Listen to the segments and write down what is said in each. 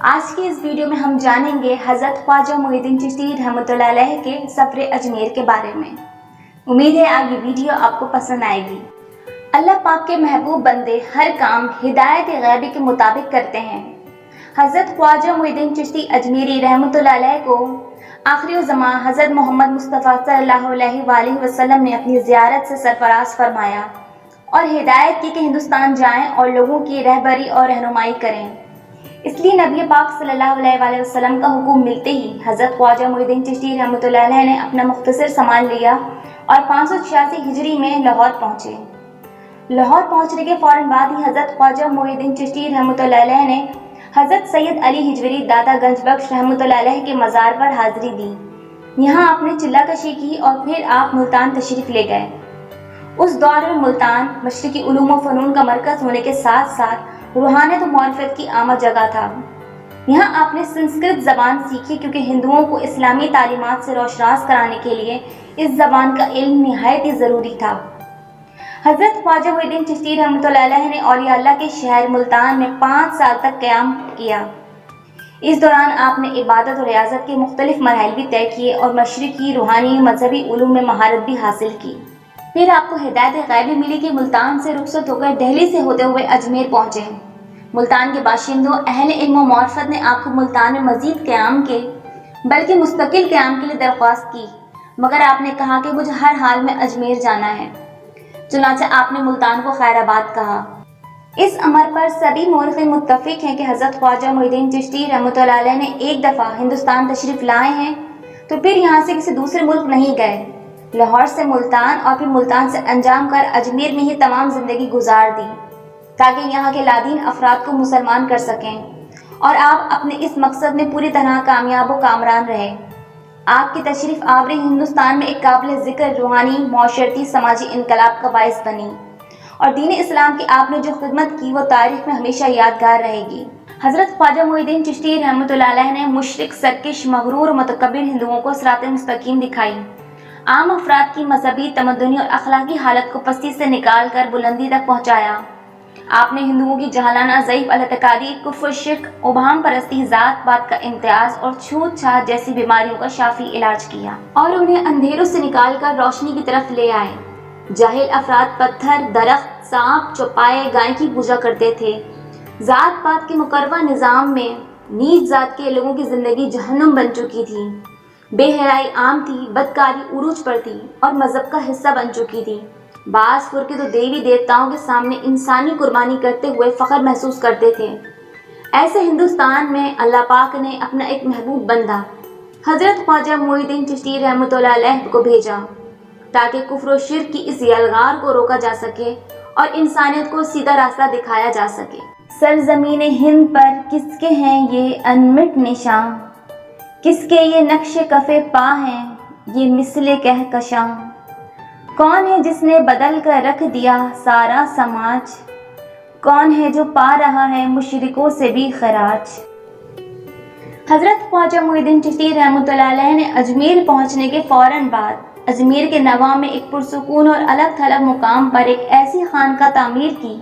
آج کی اس ویڈیو میں ہم جانیں گے حضرت خواجہ معین الدین چشتی رحمۃ اللہ علیہ کے سفر اجمیر کے بارے میں۔ امید ہے آج یہ ویڈیو آپ کو پسند آئے گی۔ اللہ پاک کے محبوب بندے ہر کام ہدایت غیبی کے مطابق کرتے ہیں۔ حضرت خواجہ معین الدین چشتی اجمیری رحمۃ اللہ علیہ کو آخری الزمان حضرت محمد مصطفیٰ صلی اللہ علیہ وآلہ وسلم نے اپنی زیارت سے سرفراز فرمایا اور ہدایت کی کہ ہندوستان جائیں اور لوگوں کی رہبری اور رہنمائی کریں۔ اس لیے نبی پاک صلی اللہ علیہ وآلہ وسلم کا حکم ملتے ہی حضرت خواجہ معین الدین چشتی رحمۃ اللہ علیہ نے اپنا مختصر سامان لیا اور 586 ہجری میں لاہور پہنچے۔ لاہور پہنچنے کے فوراً بعد ہی حضرت خواجہ معین الدین چشتی رحمۃ اللہ علیہ نے حضرت سید علی ہجویری داتا گنج بخش رحمۃ اللہ علیہ کے مزار پر حاضری دی۔ یہاں آپ نے چلہ کشی کی اور پھر آپ ملتان تشریف لے گئے۔ اس دور میں ملتان مشرقی علوم و فنون کا مرکز ہونے کے ساتھ ساتھ روحانیت و معرفت کی آمد جگہ تھا۔ یہاں آپ نے سنسکرت زبان سیکھی کیونکہ ہندوؤں کو اسلامی تعلیمات سے روشناس کرانے کے لیے اس زبان کا علم نہایت ہی ضروری تھا۔ حضرت خواجہ معین الدین چشتی رحمۃ اللہ علیہ نے اولیاء اللہ کے شہر ملتان میں 5 سال تک قیام کیا۔ اس دوران آپ نے عبادت اور ریاضت کے مختلف مراحل بھی طے کیے اور مشرقی روحانی مذہبی علوم میں مہارت بھی حاصل کی۔ پھر آپ کو ہدایت غیبی ملی کہ ملتان سے رخصت ہو کر دہلی سے ہوتے ہوئے اجمیر پہنچے۔ ملتان کے باشندوں اہل علم و معرفت نے آپ کو ملتان میں مزید قیام کے بلکہ مستقل قیام کے لیے درخواست کی، مگر آپ نے کہا کہ مجھے ہر حال میں اجمیر جانا ہے۔ چنانچہ آپ نے ملتان کو خیر آباد کہا۔ اس امر پر سبھی مورخین متفق ہیں کہ حضرت خواجہ معین الدین چشتی رحمۃ اللہ علیہ نے ایک دفعہ ہندوستان تشریف لائے ہیں تو پھر یہاں سے کسی دوسرے ملک نہیں گئے۔ لاہور سے ملتان اور پھر ملتان سے انجام کر اجمیر میں ہی تمام زندگی گزار دی تاکہ یہاں کے لادین افراد کو مسلمان کر سکیں، اور آپ اپنے اس مقصد میں پوری طرح کامیاب و کامران رہے۔ آپ کی تشریف آوری ہندوستان میں ایک قابل ذکر روحانی، معاشرتی، سماجی انقلاب کا باعث بنی، اور دین اسلام کی آپ نے جو خدمت کی وہ تاریخ میں ہمیشہ یادگار رہے گی۔ حضرت خواجہ معین الدین چشتی رحمۃ اللہ علیہ نے مشرک، سرکش، مغرور و متکبر ہندوؤں کو صراط مستقیم دکھائی۔ عام افراد کی مذہبی، تمدنی اور اخلاقی حالت کو پستی سے نکال کر بلندی تک پہنچایا۔ آپ نے ہندوؤں کی جاہلانہ، ضعیف الاعتقادی، کفر، شرک، ابہام پرستی، ذات پات کا امتیاز اور چھوت چھات جیسی بیماریوں کا شافی علاج کیا اور انہیں اندھیروں سے نکال کر روشنی کی طرف لے آئے۔ جاہل افراد پتھر، درخت، سانپ، چوپائے، گائے کی پوجا کرتے تھے۔ ذات پات کے مقررہ نظام میں نیچ ذات کے لوگوں کی زندگی جہنم بن چکی تھی۔ بے حیائی عام تھی، بدکاری عروج پر تھی اور مذہب کا حصہ بن چکی تھی۔ بعض فرقے تو دیوی دیوتاؤں کے سامنے انسانی قربانی کرتے ہوئے فخر محسوس کرتے تھے۔ ایسے ہندوستان میں اللہ پاک نے اپنا ایک محبوب بندہ حضرت خواجہ معین الدین چشتی رحمۃ اللہ علیہ کو بھیجا تاکہ کفر و شرک کی اس یلغار کو روکا جا سکے اور انسانیت کو سیدھا راستہ دکھایا جا سکے۔ سرزمین ہند پر کس کے ہیں یہ انمٹ نشاں، کس کے یہ نقش کف پا ہیں یہ مثل کہکشاں، کون ہے جس نے بدل کر رکھ دیا سارا سماج، کون ہے جو پا رہا ہے مشرکوں سے بھی خراج۔ حضرت خواجہ معین الدین چشتی رحمۃ اللہ علیہ نے اجمیر پہنچنے کے فوراً بعد اجمیر کے نواح میں ایک پرسکون اور الگ تھلگ مقام پر ایک ایسی خانقاہ تعمیر کی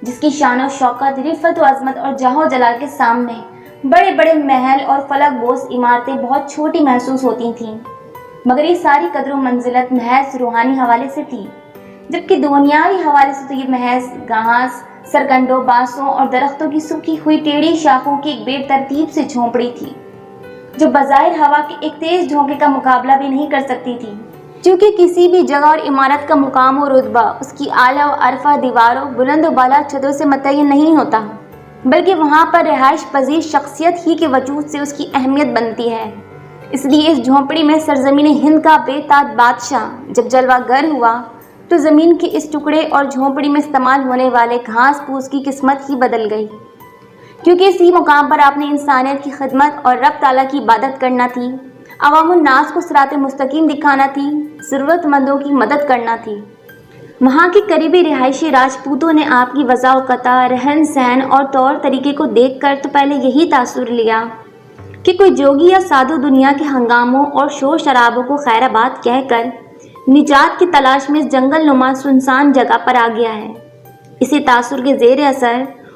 جس کی شان و شوکت، رفت و عظمت اور جاہ و جلال کے سامنے بڑے بڑے محل اور فلک بوس عمارتیں بہت چھوٹی محسوس ہوتی تھیں، مگر یہ ساری قدر و منزلت محض روحانی حوالے سے تھی، جبکہ دنیاوی حوالے سے تو یہ محض گھاس، سرکنڈوں، بانسوں اور درختوں کی سوکھی ہوئی ٹیڑھی شاخوں کی ایک بے ترتیب سے جھونپڑی تھی جو بظاہر ہوا کے ایک تیز جھونکے کا مقابلہ بھی نہیں کر سکتی تھی۔ چونکہ کسی بھی جگہ اور عمارت کا مقام و رتبہ اس کی اعلیٰ و عرفہ دیواروں، بلند و بالا چھتوں سے متعین نہیں ہوتا، بلکہ وہاں پر رہائش پذیر شخصیت ہی کے وجود سے اس کی اہمیت بنتی ہے۔ اس لیے اس جھونپڑی میں سرزمین ہند کا بے تاج بادشاہ جب جلوہ گر ہوا تو زمین کے اس ٹکڑے اور جھونپڑی میں استعمال ہونے والے گھاس پھوس کی قسمت ہی بدل گئی، کیونکہ اسی مقام پر آپ نے انسانیت کی خدمت اور رب تعالیٰ کی عبادت کرنا تھی، عوام الناس کو صراط مستقیم دکھانا تھی، ضرورت مندوں کی مدد کرنا تھی۔ وہاں کے قریبی رہائشی راجپوتوں نے آپ کی وضع و قطع، رہن سہن اور طور طریقے کو دیکھ کر تو پہلے یہی تاثر لیا کہ کوئی جوگی یا سادھو دنیا کے ہنگاموں اور شور شرابوں کو خیر آباد کہہ کر نجات کی تلاش میں اس جنگل نما سنسان جگہ پر آ گیا ہے۔ اسی تاثر کے زیر اثر